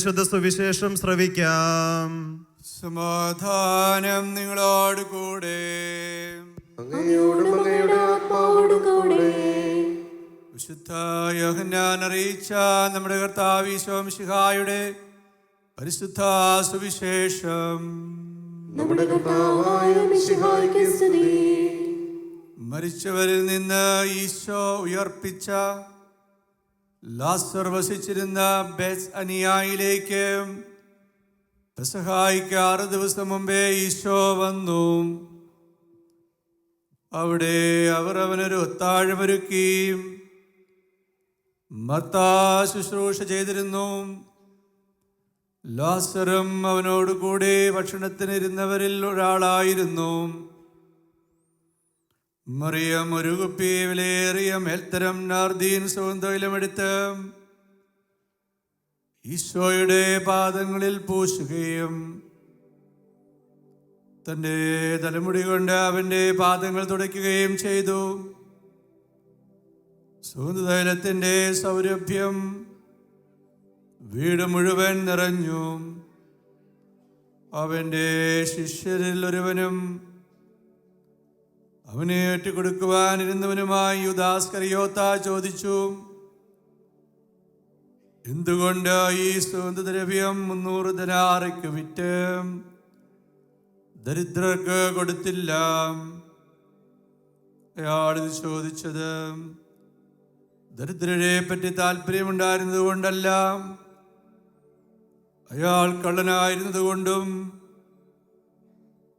വിശുദ്ധ സുവിശേഷം ശ്രവിക്കാം. സമാധാനം നിങ്ങളോട് കൂടെ. വിശുദ്ധ യോഹന്നാൻ അറിയിച്ച നമ്മുടെ കർത്താവ് ഈശോ മിശിഹായുടെ പരിശുദ്ധ സുവിശേഷം. മരിച്ചവരിൽ നിന്ന് ഈശോ ഉയർപ്പിച്ച ലാസർ വസിച്ചിരുന്ന ബേത്അനിയായിലേക്ക് പെസഹായ്ക്ക് 6 ദിവസം മുമ്പേ ഈശോ വന്നു. അവിടെ അവർ അവനൊരു ഒത്താഴമൊരുക്കി. മർത്താ ശുശ്രൂഷ ചെയ്തിരുന്നു. ലാസറും അവനോടുകൂടി ഭക്ഷണത്തിനിരുന്നവരിൽ ഒരാളായിരുന്നു. മറിയം ഒരു കുപ്പി വിലയേറിയ മേൽത്തരം നാർദീൻ സുഗന്ധതൈലമെടുത്ത് ഈശോയുടെ പാദങ്ങളിൽ പൂശുകയും തൻ്റെ തലമുടി കൊണ്ട് അവൻ്റെ പാദങ്ങൾ തുടയ്ക്കുകയും ചെയ്തു. സുഗന്ധതൈലത്തിൻ്റെ സൗരഭ്യം വീട് മുഴുവൻ നിറഞ്ഞു. അവൻ്റെ ശിഷ്യരിൽ ഒരുവനും അവനെ ഏറ്റുകൊടുക്കുവാനിരുന്നവനുമായി യൂദാസ് ഇസ്കറിയോത്ത ചോദിച്ചു, എന്തുകൊണ്ട് ഈ സുഗന്ധദ്രവ്യം 300 ദിനാറിക്ക് വിറ്റ് ദരിദ്രർക്ക് കൊടുത്തില്ല? അയാളിത് ചോദിച്ചത് ദരിദ്രരെ പറ്റി താല്പര്യമുണ്ടായിരുന്നത് കൊണ്ടല്ല, അയാൾ കള്ളനായിരുന്നത് കൊണ്ടും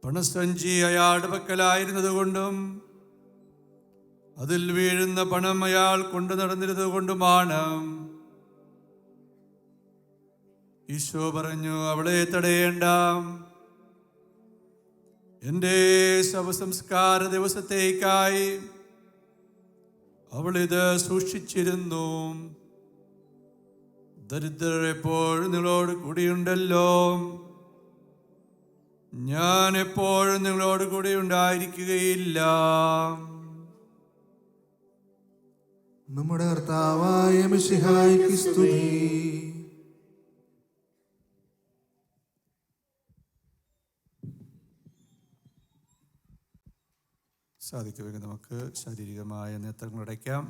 പണസഞ്ചി അയാളുടെ പക്കലായിരുന്നത് കൊണ്ടും അതിൽ വീഴുന്ന പണം അയാൾ കൊണ്ടു നടന്നിരുന്നത് കൊണ്ടുമാണ്. ഈശോ പറഞ്ഞു, അവളെ തടയേണ്ട. എൻ്റെ ശവസംസ്കാര ദിവസത്തേക്കായി അവളിത് സൂക്ഷിച്ചിരുന്നു. ദരിദ്രർ എപ്പോഴും നിങ്ങളോട് കൂടിയുണ്ടല്ലോ, ഞാൻ എപ്പോഴും നിങ്ങളോട് കൂടി ഉണ്ടായിരിക്കുകയില്ല. നമ്മുടെ കർത്താവായ മിശിഹായ്ക്ക് സ്തുതി. സാധിക്കുമെങ്കിൽ നമുക്ക് ശാരീരികമായ നേത്രങ്ങൾ അടയ്ക്കാം.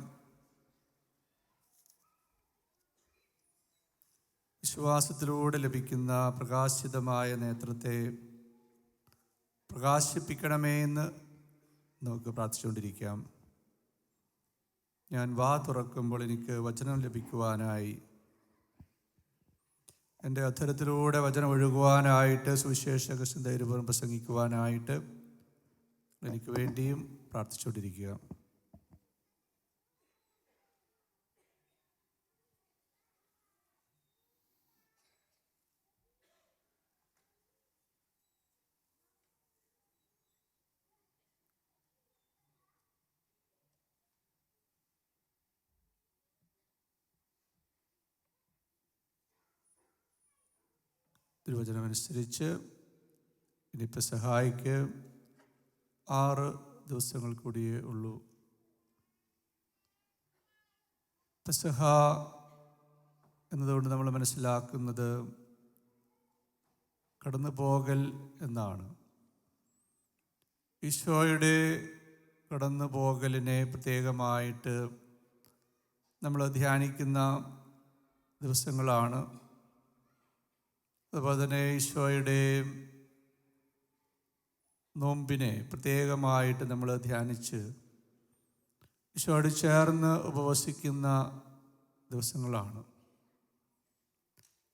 വിശ്വാസത്തിലൂടെ ലഭിക്കുന്ന പ്രകാശിതമായ നേത്രത്തെ പ്രകാശിപ്പിക്കണമേ എന്ന് നമുക്ക് പ്രാർത്ഥിച്ചുകൊണ്ടിരിക്കാം. ഞാൻ വാ തുറക്കുമ്പോൾ എനിക്ക് വചനം ലഭിക്കുവാനായി, എൻ്റെ അധരത്തിലൂടെ വചനം ഒഴുകുവാനായിട്ട്, സുവിശേഷ ധൈര്യപൂർവ്വം പ്രസംഗിക്കുവാനായിട്ട് എനിക്ക് വേണ്ടിയും പ്രാർത്ഥിച്ചുകൊണ്ടിരിക്കുക. തിരുവചനമനുസരിച്ച് ഇനി പെസഹായ്ക്ക് 6 ദിവസങ്ങൾ കൂടിയേ ഉള്ളൂ. പെസഹ എന്നതുകൊണ്ട് നമ്മൾ മനസ്സിലാക്കുന്നത് കടന്നു പോകൽ എന്നാണ്. ഈശോയുടെ കടന്നു പോകലിനെ പ്രത്യേകമായിട്ട് നമ്മൾ ധ്യാനിക്കുന്ന ദിവസങ്ങളാണ്. അതുപോലെ തന്നെ ഈശോയുടെ നോമ്പിനെ പ്രത്യേകമായിട്ട് നമ്മൾ ധ്യാനിച്ച് ഈശോയോട് ചേർന്ന് ഉപവസിക്കുന്ന ദിവസങ്ങളാണ്.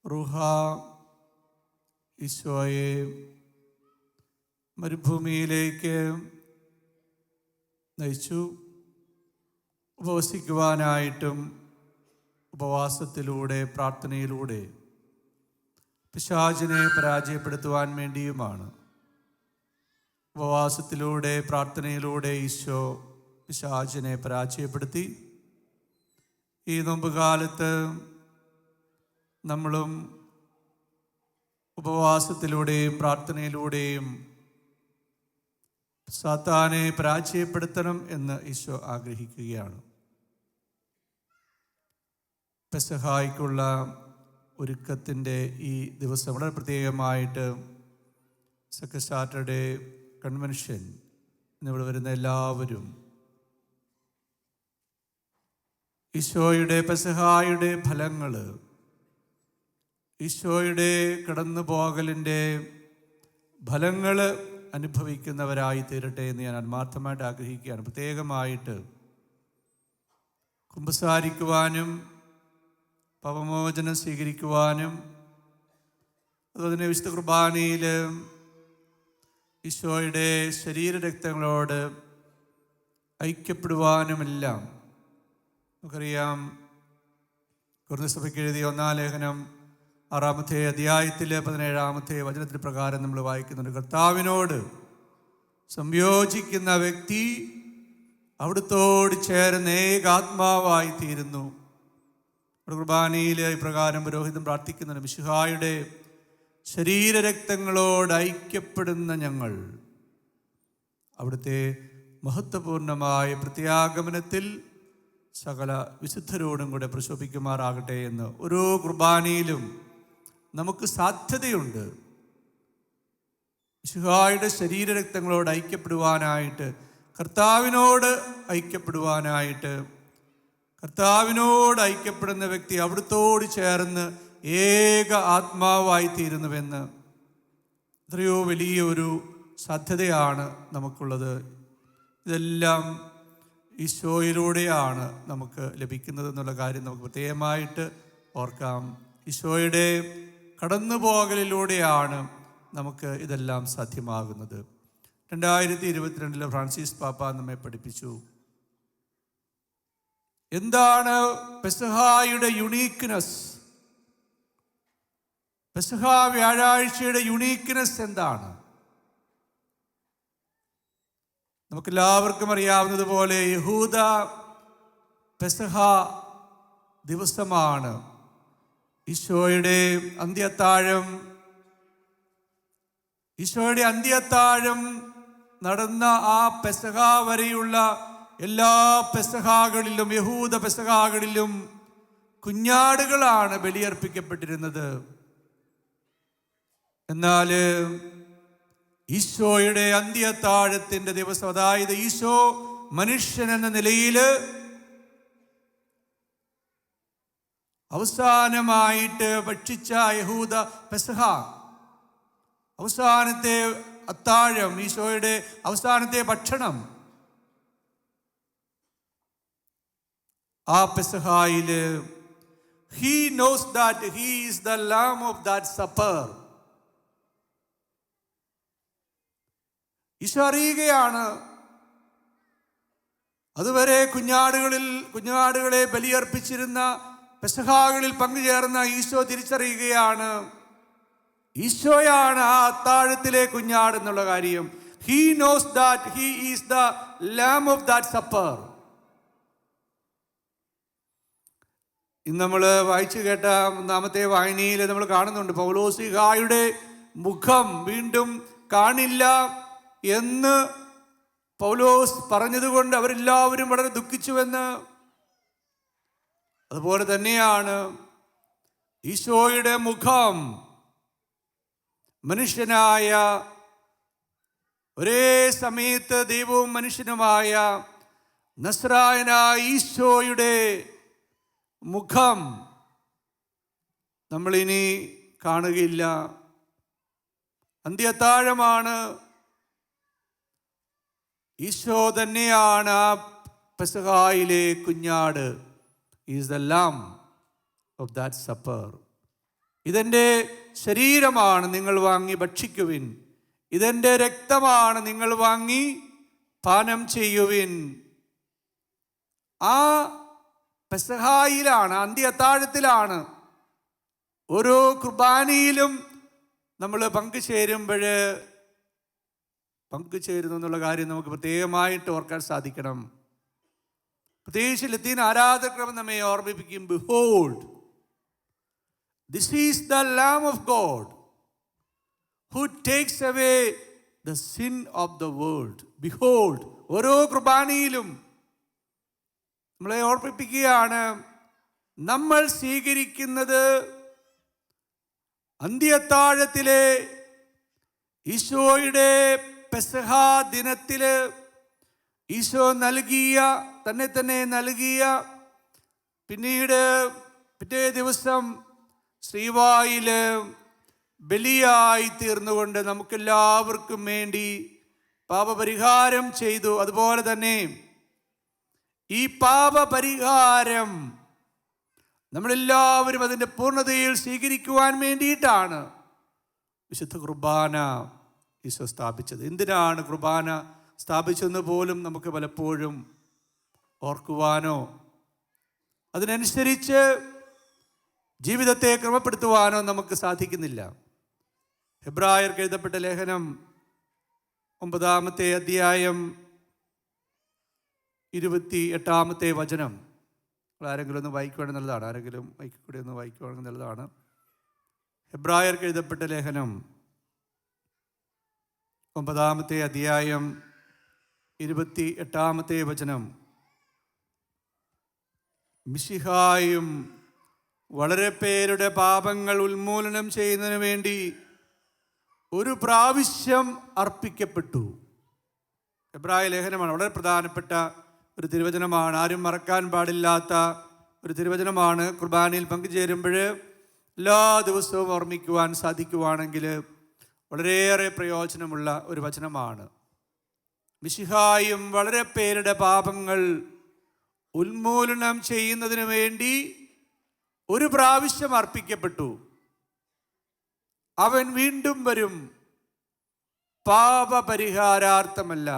റൂഹ ഈശോയെ മരുഭൂമിയിലേക്ക് നയിച്ചു. ഉപവസിക്കുവാനായിട്ടും ഉപവാസത്തിലൂടെ പ്രാർത്ഥനയിലൂടെ പിശാചിനെ പരാജയപ്പെടുത്തുവാൻ വേണ്ടിയുമാണ്. ഉപവാസത്തിലൂടെ പ്രാർത്ഥനയിലൂടെ ഈശോ പിശാചിനെ പരാജയപ്പെടുത്തി. ഈ നോമ്പുകാലത്ത് നമ്മളും ഉപവാസത്തിലൂടെയും പ്രാർത്ഥനയിലൂടെയും സാത്താനെ പരാജയപ്പെടുത്തണം എന്ന് ഈശോ ആഗ്രഹിക്കുകയാണ്. പെസഹായ്ക്കുള്ള ഒരുക്കത്തിൻ്റെ ഈ ദിവസം വളരെ പ്രത്യേകമായിട്ട് സെക്കൻഡ് സാറ്റർഡേ കൺവെൻഷൻ എന്നിവിടെ വരുന്ന എല്ലാവരും ഈശോയുടെ പെസഹായുടെ ഫലങ്ങൾ, ഈശോയുടെ കടന്നു പോകലിൻ്റെ ഫലങ്ങൾ അനുഭവിക്കുന്നവരായി തീരട്ടെ എന്ന് ഞാൻ ആത്മാർത്ഥമായിട്ട് ആഗ്രഹിക്കുകയാണ്. പ്രത്യേകമായിട്ട് കുമ്പസാരിക്കുവാനും പാപമോചനം സ്വീകരിക്കുവാനും അതുപോലെ തന്നെ വിശുദ്ധ കുർബാനയിൽ ഈശോയുടെ ശരീരരക്തങ്ങളോട് ഐക്യപ്പെടുവാനുമെല്ലാം നമുക്കറിയാം. കൊരിന്ത്യസഭയ്ക്ക് എഴുതിയ 1-ാം ലേഖനം 6-ാമത്തെ അധ്യായത്തിൽ 17-ാമത്തെ വചനത്തിന് പ്രകാരം നമ്മൾ വായിക്കുന്നുണ്ട്, കർത്താവിനോട് സംയോജിക്കുന്ന വ്യക്തി അവിടുത്തോട് ചേർന്ന് ഏകാത്മാവായി തീരുന്നു. കുർബാനയിൽ ഇപ്രകാരം പുരോഹിതൻ പ്രാർത്ഥിക്കുന്നുണ്ട്, മിശിഹായുടെ ശരീരരക്തങ്ങളോട് ഐക്യപ്പെടുന്ന ഞങ്ങൾ അവിടുത്തെ മഹത്വപൂർണമായ പ്രത്യാഗമനത്തിൽ സകല വിശുദ്ധരോടും കൂടെ പ്രശോഭിക്കുമാറാകട്ടെ എന്ന് ഓരോ കുർബാനയിലും നമുക്ക് സാധ്യതയുണ്ട്. മിശിഹായുടെ ശരീരരക്തങ്ങളോട് ഐക്യപ്പെടുവാനായിട്ട്, കർത്താവിനോട് ഐക്യപ്പെടുവാനായിട്ട്. കർത്താവിനോട് ഐക്യപ്പെടുന്ന വ്യക്തി അവിടുത്തോട് ചേർന്ന് ഏക ആത്മാവായിത്തീരുന്നുവെന്ന് എത്രയോ വലിയൊരു സാധ്യതയാണ് നമുക്കുള്ളത്. ഇതെല്ലാം ഈശോയിലൂടെയാണ് നമുക്ക് ലഭിക്കുന്നത് എന്നുള്ള കാര്യം നമുക്ക് പ്രത്യേകമായിട്ട് ഓർക്കാം. ഈശോയുടെ കടന്നുപോകലിലൂടെയാണ് നമുക്ക് ഇതെല്ലാം സാധ്യമാകുന്നത്. 2022 ഫ്രാൻസിസ് പാപ്പ നമ്മെ പഠിപ്പിച്ചു, എന്താണ് പെസഹായുടെ യുണീക്ക്നെസ്, പെസഹ വ്യാഴാഴ്ചയുടെ യുണീക്ക്നെസ് എന്താണ്? നമുക്കെല്ലാവർക്കും അറിയാവുന്നതുപോലെ യഹൂദ പെസഹ ദിവസമാണ് ഈശോയുടെ അന്ത്യത്താഴം നടന്ന ആ പെസഹ വരെയുള്ള എല്ലാ പെസഹാകളിലും, യഹൂദ പെസഹാകളിലും കുഞ്ഞാടുകളാണ് ബലിയർപ്പിക്കപ്പെട്ടിരുന്നത്. എന്നാൽ ഈശോയുടെ അന്ത്യത്താഴത്തിൻ്റെ ദിവസം, അതായത് ഈശോ മനുഷ്യൻ എന്ന നിലയിൽ അവസാനമായിട്ട് ഭക്ഷിച്ച യഹൂദ പെസഹ, അവസാനത്തെ അത്താഴം, ഈശോയുടെ അവസാനത്തെ ഭക്ഷണം, ആ പെസഹായിൽ he knows that he is the lamb of that supper. Isho അറിയുകയാണ്, അതുവരെ കുഞ്ഞാടുകളെ ബലിയർപ്പിച്ചിരുന്ന പെസഹാകളിൽ പങ്കുചേർന്ന ഈശോ തിരിച്ചറിയുകയാണ്, ഈശോയാണ് ആ അത്താഴത്തിലെ കുഞ്ഞാട് എന്നുള്ള കാര്യം. he knows that he is the lamb of that supper. ഇന്ന് നമ്മൾ വായിച്ചു കേട്ട 1-ാമത്തെ വായനയിൽ നമ്മൾ കാണുന്നുണ്ട്, പൗലോസ്ലീഹായുടെ മുഖം വീണ്ടും കാണില്ല എന്ന് പൗലോസ് പറഞ്ഞതുകൊണ്ട് അവരെല്ലാവരും വളരെ ദുഃഖിച്ചുവെന്ന്. അതുപോലെ തന്നെയാണ് ഈശോയുടെ മുഖം മനുഷ്യനായ, ഒരേ സമയത്ത് ദൈവവും മനുഷ്യനുമായ നസ്രായനായ ഈശോയുടെ മുഖം നമ്മളിനി കാണുകയില്ല. അന്ത്യത്താഴമാണ്, ഈശോ തന്നെയാണ് ആ പെസഹായിലെ കുഞ്ഞാട്. Is the lamb of that supper. ഇതെൻ്റെ ശരീരമാണ്, നിങ്ങൾ വാങ്ങി ഭക്ഷിക്കുവിൻ. ഇതെൻ്റെ രക്തമാണ്, നിങ്ങൾ വാങ്ങി പാനം ചെയ്യുവിൻ. ആ പെസഹായിലാണ്, അന്ത്യത്താഴത്തിലാണ്, ഓരോ കുർബാനയിലും നമ്മൾ പങ്കുചേരുന്നു എന്നുള്ള കാര്യം നമുക്ക് പ്രത്യേകമായിട്ട് ഓർക്കാൻ സാധിക്കണം. പ്രത്യേകിച്ച് ലത്തീൻ ആരാധനക്രമം നമ്മെ ഓർമ്മിപ്പിക്കും, behold this is the lamb of God who takes away the sin of the world. Behold, ഓരോ കുർബാനയിലും നമ്മളെ ഓർമ്മിപ്പിക്കുകയാണ്, നമ്മൾ സ്വീകരിക്കുന്നത് അന്ത്യത്താഴത്തിലെ ഈശോയുടെ പെസഹ ദിനത്തില് ഈശോ തന്നെ നൽകിയ, പിന്നീട് പിറ്റേ ദിവസം ശ്രീവായില് ബലിയായി തീർന്നുകൊണ്ട് നമുക്കെല്ലാവർക്കും വേണ്ടി പാപപരിഹാരം ചെയ്തു. അതുപോലെ തന്നെ ഈ പാപപരിഹാരം നമ്മളെല്ലാവരും അതിൻ്റെ പൂർണ്ണതയിൽ സ്വീകരിക്കുവാൻ വേണ്ടിയിട്ടാണ് വിശുദ്ധ കുർബാന ഈശോ സ്ഥാപിച്ചത്. എന്തിനാണ് കുർബാന സ്ഥാപിച്ചതെന്ന് പോലും നമുക്ക് പലപ്പോഴും ഓർക്കുവാനോ അതിനനുസരിച്ച് ജീവിതത്തെ ക്രമപ്പെടുത്തുവാനോ നമുക്ക് സാധിക്കുന്നില്ല. ഹെബ്രായർക്ക് എഴുതപ്പെട്ട ലേഖനം 9-ാമത്തെ അധ്യായം 28-ാമത്തെ വചനം ആരെങ്കിലും ഒന്ന് വായിക്കുവാണെങ്കിൽ നല്ലതാണ്. ആരെങ്കിലും കൂടി ഒന്ന് വായിക്കുവാണെങ്കിൽ നല്ലതാണ്. ഹെബ്രായർക്ക് എഴുതപ്പെട്ട ലേഖനം 9-ാമത്തെ അധ്യായം 28-ാമത്തെ വചനം. മിശിഹായും വളരെ പേരുടെ പാപങ്ങൾ ഉന്മൂലനം ചെയ്യുന്നതിന് വേണ്ടി ഒരു പ്രാവശ്യം അർപ്പിക്കപ്പെട്ടു. എബ്രായ ലേഖനമാണ്. വളരെ പ്രധാനപ്പെട്ട ഒരു തിരുവചനമാണ്. ആരും മറക്കാൻ പാടില്ലാത്ത ഒരു തിരുവചനമാണ്. കുർബാനയിൽ പങ്കുചേരുമ്പോൾ എല്ലാ ദിവസവും ഓർമ്മിക്കുവാൻ സാധിക്കുവാണെങ്കിൽ വളരെയേറെ പ്രയോജനമുള്ള ഒരു വചനമാണ്. മിശിഹായും വളരെ പേരുടെ പാപങ്ങൾ ഉന്മൂലനം ചെയ്യുന്നതിന് വേണ്ടി ഒരു പ്രാവശ്യം അർപ്പിക്കപ്പെട്ടു. അവൻ വീണ്ടും വരും, പാപപരിഹാരാർത്ഥമല്ല,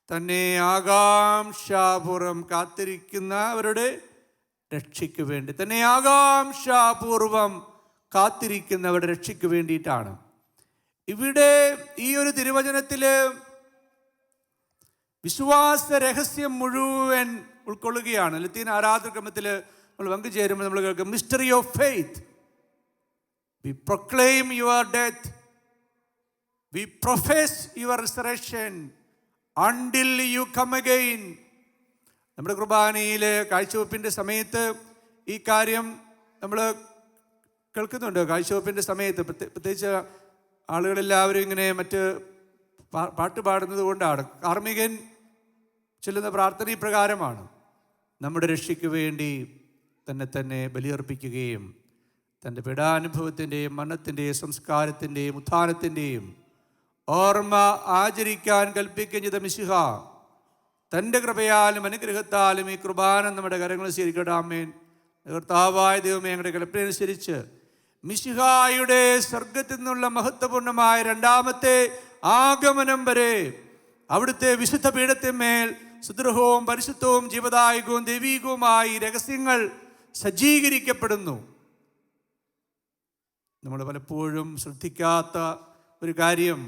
തന്നെ ആകാംക്ഷാപൂർവം കാത്തിരിക്കുന്നവരുടെ രക്ഷയ്ക്ക് വേണ്ടി, തന്നെ ആകാംക്ഷാപൂർവം കാത്തിരിക്കുന്നവരുടെ രക്ഷയ്ക്ക് വേണ്ടിയിട്ടാണ്. ഇവിടെ ഈ ഒരു തിരുവചനത്തിൽ വിശ്വാസ രഹസ്യം മുഴുവൻ ഉൾക്കൊള്ളുകയാണ്. ലത്തീൻ ആരാധനക്രമത്തിൽ നമ്മൾ പങ്കുചേരുമ്പോൾ നമ്മൾ കേൾക്കും mystery of faith. We proclaim your death. We profess your resurrection until you come again. നമ്മുടെ കുർബാനയിലെ കാഴ്ചവെപ്പിൻ്റെ സമയത്ത് ഈ കാര്യം നമ്മൾ കേൾക്കുന്നുണ്ട്. കാഴ്ചവെപ്പിൻ്റെ സമയത്ത് പ്രത്യേകിച്ച് ആളുകളെല്ലാവരും ഇങ്ങനെ മറ്റ് പാട്ട് പാടുന്നത് കൊണ്ടാണ്. കാർമികൻ ചൊല്ലുന്ന പ്രാർത്ഥന ഇപ്രകാരമാണ്: നമ്മുടെ രക്ഷയ്ക്ക് വേണ്ടി തന്നെ ബലിയർപ്പിക്കുകയും തൻ്റെ പീഡാനുഭവത്തിൻ്റെയും മരണത്തിൻ്റെയും സംസ്കാരത്തിൻ്റെയും ഉത്ഥാനത്തിൻ്റെയും ഓർമ്മ ആചരിക്കാൻ കൽപ്പിക്കുകയും ചെയ്ത മിശിഹ തൻ്റെ കൃപയാലും അനുഗ്രഹത്താലും ഈ കുർബാന നമ്മുടെ കരങ്ങളിൽ സ്വീകരിക്കട്ടെ. ആമേൻ. കർത്താവായ ദൈവമേ, ഞങ്ങളുടെ കൽപ്പനയനുസരിച്ച് മിശിഹായുടെ സ്വർഗത്തിൽ നിന്നുള്ള മഹത്വപൂർണ്ണമായ രണ്ടാമത്തെ ആഗമനം വരെ അവിടുത്തെ വിശുദ്ധ പീഠത്തിന്മേൽ സുദൃഢവും പരിശുദ്ധവും ജീവദായകവും ദൈവീകവുമായി രഹസ്യങ്ങൾ സജ്ജീകരിക്കപ്പെടുന്നു. നമ്മൾ പലപ്പോഴും ശ്രദ്ധിക്കാത്ത ഒരു കാര്യം,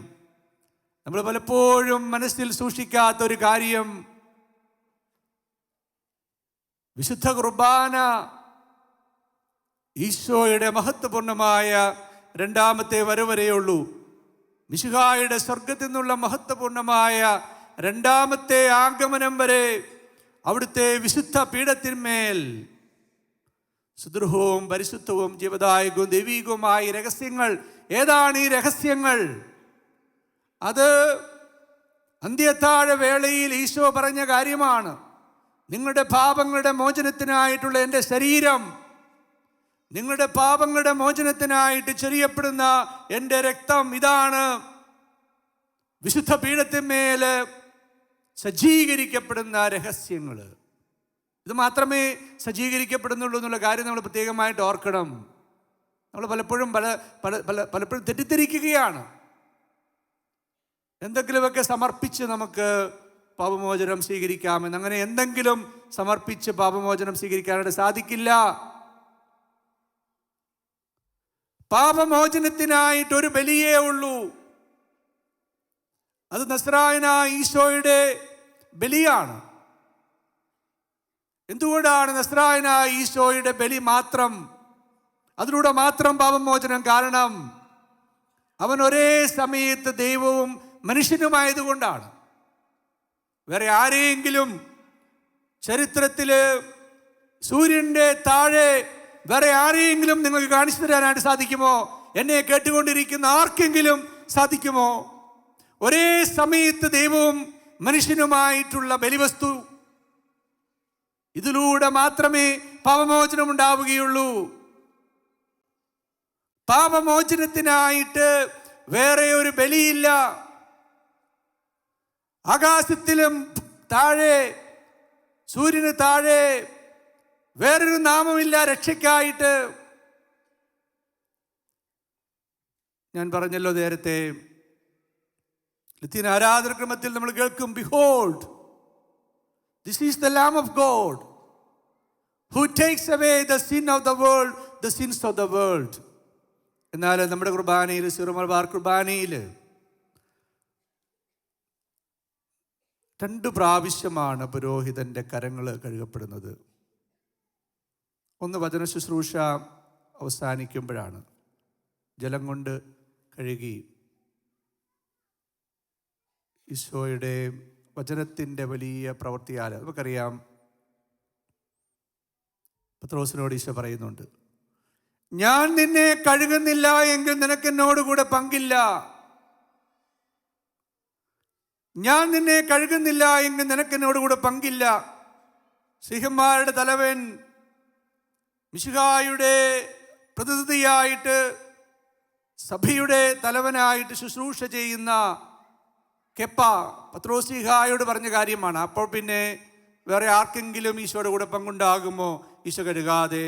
നമ്മൾ പലപ്പോഴും മനസ്സിൽ സൂക്ഷിക്കാത്ത ഒരു കാര്യം, വിശുദ്ധ കുർബാന ഈശോയുടെ മഹത്വപൂർണ്ണമായ രണ്ടാമത്തെ വരവരെയുള്ളൂ. മിശിഹായുടെ സ്വർഗത്തിൽ നിന്നുള്ള മഹത്വപൂർണ്ണമായ രണ്ടാമത്തെ ആഗമനം വരെ അവിടുത്തെ വിശുദ്ധ പീഠത്തിന്മേൽ സുദൃഢവും പരിശുദ്ധവും ജീവദായകവും ദൈവീകവുമായ രഹസ്യങ്ങൾ. ഏതാണ് ഈ രഹസ്യങ്ങൾ? അത് അന്ത്യത്താഴ വേളയിൽ ഈശോ പറഞ്ഞ കാര്യമാണ്. നിങ്ങളുടെ പാപങ്ങളുടെ മോചനത്തിനായിട്ടുള്ള എൻ്റെ ശരീരം, നിങ്ങളുടെ പാപങ്ങളുടെ മോചനത്തിനായിട്ട് ചൊരിയപ്പെടുന്ന എൻ്റെ രക്തം, ഇതാണ് വിശുദ്ധ പീഠത്തിന്മേൽ സജ്ജീകരിക്കപ്പെടുന്ന രഹസ്യങ്ങൾ. ഇത് മാത്രമേ സജ്ജീകരിക്കപ്പെടുന്നുള്ളൂ എന്നുള്ള കാര്യം നമ്മൾ പ്രത്യേകമായിട്ട് ഓർക്കണം. നമ്മൾ പലപ്പോഴും തെറ്റിദ്ധരിക്കുകയാണ്. എന്തെങ്കിലുമൊക്കെ സമർപ്പിച്ച് നമുക്ക് പാപമോചനം സ്വീകരിക്കാമെന്ന്. അങ്ങനെ എന്തെങ്കിലും സമർപ്പിച്ച് പാപമോചനം സ്വീകരിക്കാനായിട്ട് സാധിക്കില്ല. പാപമോചനത്തിനായിട്ട് ഒരു ബലിയേ ഉള്ളൂ. അത് നസ്രായനായ ഈശോയുടെ ബലിയാണ്. എന്തുകൊണ്ടാണ് നസ്രായനായ ഈശോയുടെ ബലി മാത്രം, അതിലൂടെ മാത്രം പാപമോചനം? കാരണം അവൻ ഒരേ സമയത്ത് ദൈവവും മനുഷ്യനുമായതുകൊണ്ടാണ്. വേറെ ആരെയെങ്കിലും ചരിത്രത്തില് സൂര്യന്റെ താഴെ വേറെ ആരെയെങ്കിലും നിങ്ങൾക്ക് കാണിച്ചു തരാനായിട്ട് സാധിക്കുമോ? എന്നെ കേട്ടുകൊണ്ടിരിക്കുന്ന ആർക്കെങ്കിലും സാധിക്കുമോ? ഒരേ സമയത്ത് ദൈവവും മനുഷ്യനുമായിട്ടുള്ള ബലിവസ്തു, ഇതിലൂടെ മാത്രമേ പാപമോചനം ഉണ്ടാവുകയുള്ളൂ. പാപമോചനത്തിനായിട്ട് വേറെ ഒരു ബലിയില്ല. ആകാശത്തിലും താഴെ, സൂര്യന് താഴെ വേറൊരു നാമമില്ല രക്ഷയ്ക്കായിട്ട്. ഞാൻ പറഞ്ഞല്ലോ നേരത്തെ, ലത്തീൻ ആരാധനക്രമത്തിൽ നമ്മൾ കേൾക്കും, behold, this is the Lamb of God who takes away the sin of the world, the sins of the world. എന്നാൽ നമ്മുടെ കുർബാനയിൽ, സീറോ മലബാർ കുർബാനയിൽ 2 പ്രാവശ്യമാണ് പുരോഹിതൻ്റെ കരങ്ങൾ കഴുകപ്പെടുന്നത്. ഒന്ന് വചന ശുശ്രൂഷ അവസാനിക്കുമ്പോഴാണ് ജലം കൊണ്ട് കഴുകി ഈശോയുടെ വചനത്തിൻ്റെ വലിയ പ്രവൃത്തിയാൽ. നമുക്കറിയാം, പത്രോസിനോട് ഈശോ പറയുന്നുണ്ട്, ഞാൻ നിന്നെ കഴുകുന്നില്ല എങ്കിൽ നിനക്ക് എന്നോടുകൂടെ പങ്കില്ല. ഞാൻ നിന്നെ കഴുകുന്നില്ല എങ്കിൽ നിനക്ക് എന്നോടുകൂടെ പങ്കില്ല. സിംഹന്മാരുടെ തലവൻ, മിശിഹായുടെ പ്രതിനിധിയായിട്ട്, സഭയുടെ തലവനായിട്ട് ശുശ്രൂഷ ചെയ്യുന്ന കെപ്പ പത്രോസ്ലീഹായോട് പറഞ്ഞ കാര്യമാണ്. അപ്പോൾ പിന്നെ വേറെ ആർക്കെങ്കിലും ഈശോയുടെ കൂടെ പങ്കുണ്ടാകുമോ? ഈശോ കഴുകാതെ,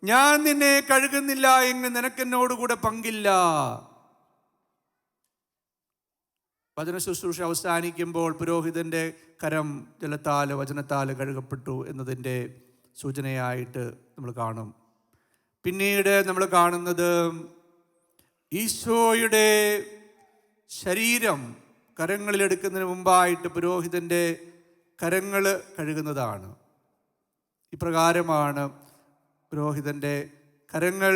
ഞാൻ നിന്നെ കഴുകുന്നില്ല എങ്കിൽ നിനക്കെന്നോടുകൂടെ പങ്കില്ല. വചന ശുശ്രൂഷ അവസാനിക്കുമ്പോൾ പുരോഹിതൻ്റെ കരം ജലത്താൽ, വചനത്താൽ കഴുകപ്പെട്ടു എന്നതിൻ്റെ സൂചനയായിട്ട് നമ്മൾ കാണും. പിന്നീട് നമ്മൾ കാണുന്നത് ഈശോയുടെ ശരീരം കരങ്ങളിലെടുക്കുന്നതിന് മുമ്പായിട്ട് പുരോഹിതൻ്റെ കരങ്ങൾ കഴുകുന്നതാണ്. ഇപ്രകാരമാണ് പുരോഹിതൻ്റെ കരങ്ങൾ